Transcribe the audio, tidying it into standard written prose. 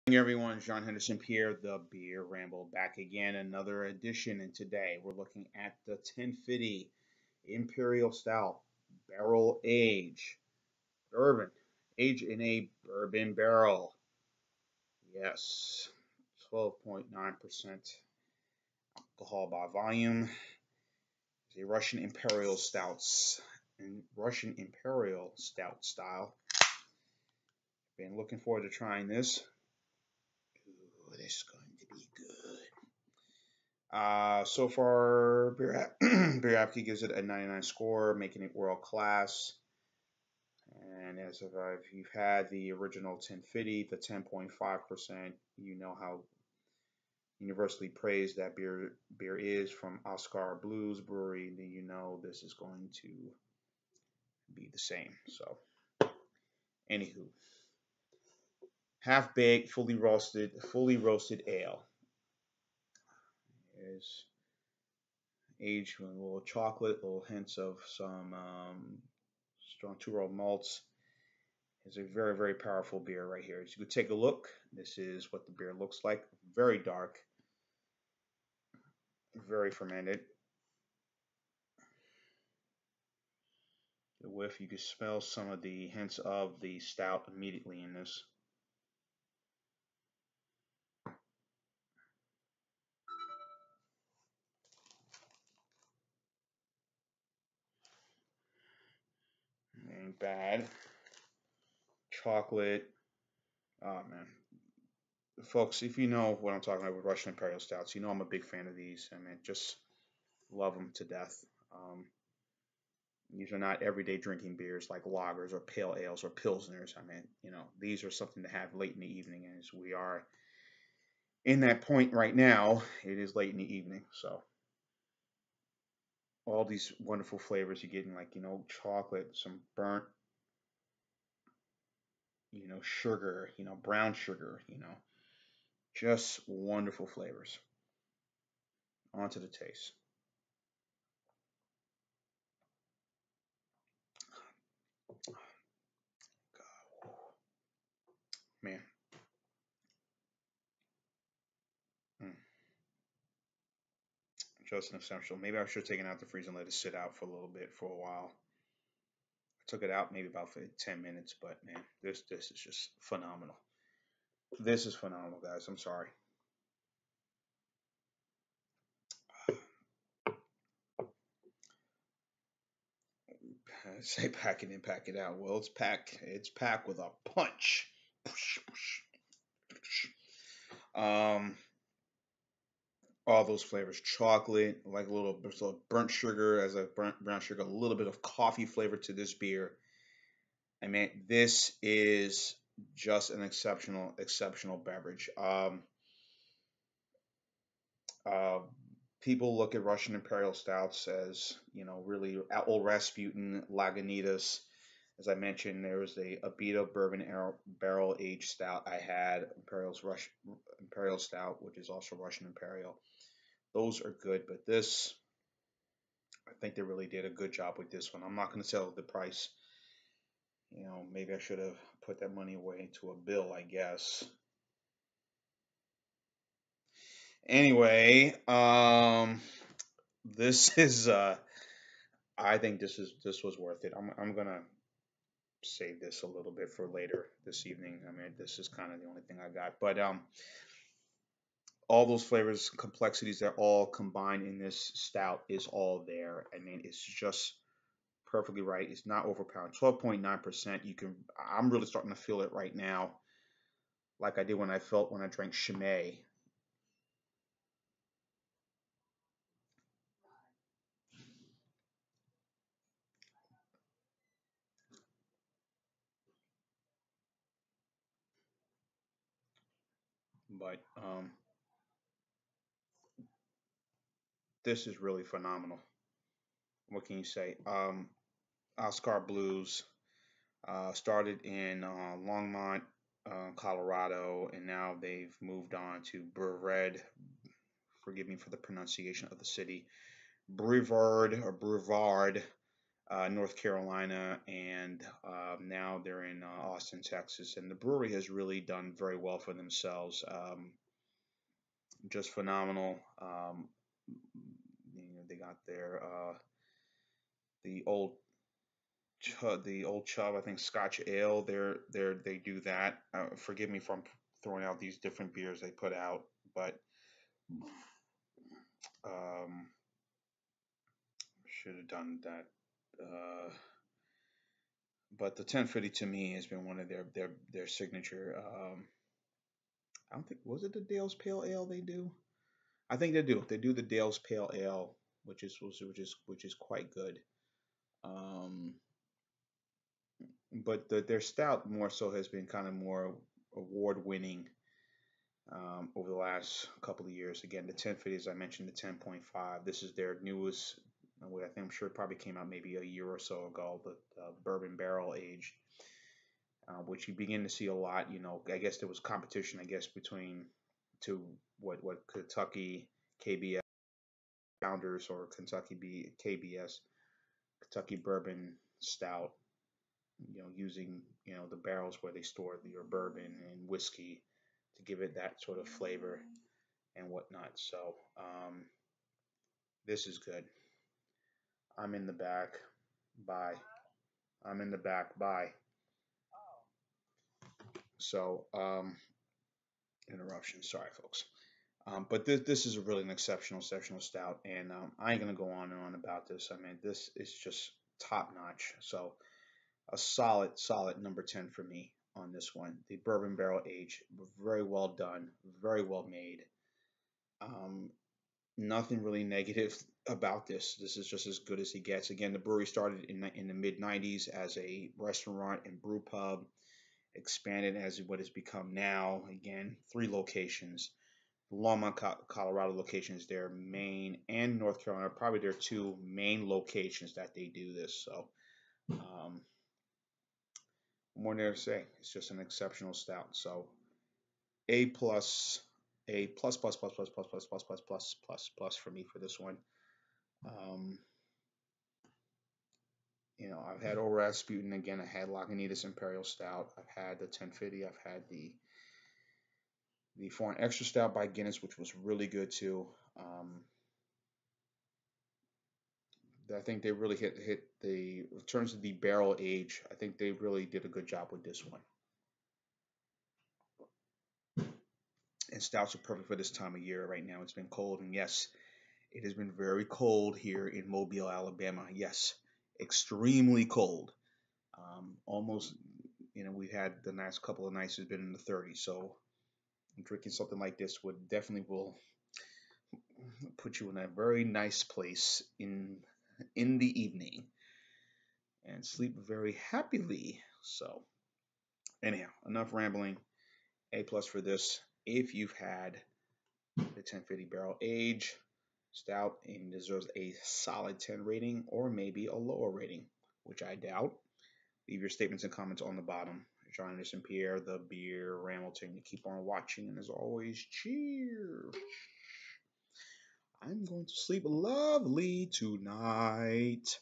Morning, everyone. John Henderson here, the Beer Ramble, back again. Another edition, and today we're looking at the Ten Fidy Imperial Stout Barrel Age Bourbon, aged in a bourbon barrel. Yes, 12.9% alcohol by volume. It's a Russian Imperial Stouts and Russian Imperial Stout style. Been looking forward to trying this. Ooh, this is going to be good. So far, Beer gives it a 99 score, making it world class. And as if you've had the original 1050, the 10.5%, you know how universally praised that beer is from Oskar Blues Brewery. Then you know this is going to be the same. So, anywho, half baked, fully roasted ale is aged with a little chocolate, little hints of some strong two-row malts. It's a very, very powerful beer right here. As you can take a look, this is what the beer looks like. Very dark, very fermented. The whiff, you can smell some of the hints of the stout immediately in this. Ain't bad. Chocolate. Oh man, folks, if you know what I'm talking about with Russian Imperial Stouts, you know I'm a big fan of these. I mean, just love them to death. These are not everyday drinking beers like lagers or pale ales or pilsners. I mean, these are something to have late in the evening. As we are in that point right now, it is late in the evening. So all these wonderful flavors you're getting, like, chocolate, some burnt, sugar, brown sugar, just wonderful flavors. On to the taste. God, man. Mm, just an essential. Maybe I should have taken it out the freezer and let it sit out for a little bit for a while. I took it out maybe about for 10 minutes, but man, this is just phenomenal. This is phenomenal, guys. I'm sorry. I say pack it in, pack it out. Well, it's packed. It's packed with a punch. Um, all those flavors: chocolate, like a little burnt sugar, as a brown sugar, a little bit of coffee flavor to this beer. I mean, this is just an exceptional beverage. Uh, People look at Russian Imperial Stouts as, really old Rasputin, Lagunitas. As I mentioned, there was a Abita Bourbon Barrel Aged Stout I had, Imperial Stout, which is also Russian Imperial. Those are good, but this, I think they really did a good job with this one. I'm not going to sell the price. Maybe I should have put that money away into a bill, I guess. Anyway, this is I think this was worth it. I'm gonna save this a little bit for later this evening. I mean, this is kind of the only thing I got, but all those flavors, complexities, they're all combined in this stout is all there. I mean, it's just perfectly right. It's not overpowering. 12.9%. I'm really starting to feel it right now, like I did when I drank Chimay. But this is really phenomenal. What can you say? Oscar Blues started in Longmont, Colorado, and now they've moved on to Brevard. Forgive me for the pronunciation of the city. Brevard or Brevard, North Carolina, and now they're in Austin, Texas. And the brewery has really done very well for themselves. Just phenomenal. They got their the old the old Chub, I think Scotch Ale. They do that. Forgive me if I'm throwing out these different beers they put out, but um, should have done that. But the 1050 to me has been one of their signature. I don't think, was it the Dale's Pale Ale they do? I think they do. They do the Dale's Pale Ale, which is quite good. Um, but their stout more so has been kind of more award winning over the last couple of years. Again, the 1050, as I mentioned, the 10.5. This is their newest. I think I'm sure it probably came out maybe a year or so ago. The bourbon barrel aged, which you begin to see a lot. I guess there was competition. I guess between two what Kentucky KBS Founders or KBS Kentucky Bourbon Stout. Using the barrels where they store your bourbon and whiskey to give it that sort of flavor and whatnot. So this is good. I'm in the back. Bye. I'm in the back. Bye. So interruption. Sorry, folks. But this is a really an exceptional stout, and I ain't gonna go on and on about this. I mean, this is just top notch. So a solid number 10 for me on this one. The bourbon barrel age, very well done, very well made. Um, Nothing really negative about this. This is just as good as he gets. Again, the brewery started in the mid 90s as a restaurant and brew pub, expanded as what has become now. Again, 3 locations. The Longmont, Colorado location is their main, and North Carolina, probably their 2 main locations that they do this. So, more there to say. It's just an exceptional stout. So, A plus, A plus for me for this one. Um, I've had Old Rasputin again. I had Lagunitas Imperial Stout. I've had the 1050. I've had the Foreign Extra Stout by Guinness, which was really good too. I think they really hit the in terms of the barrel age. I think they really did a good job with this one. And stouts are perfect for this time of year right now. It's been cold, and yes, it has been very cold here in Mobile, Alabama. Yes, extremely cold. Almost, we've had the last couple of nights has been in the 30s. So drinking something like this would definitely will put you in a very nice place in the evening and sleep very happily. So anyhow, enough rambling. A plus for this. If you've had the 1050 barrel age stout and deserves a solid 10 rating or maybe a lower rating, which I doubt, leave your statements and comments on the bottom. Join us and Pierre, the beer Hamilton. You keep on watching, and as always, cheers. I'm going to sleep lovely tonight.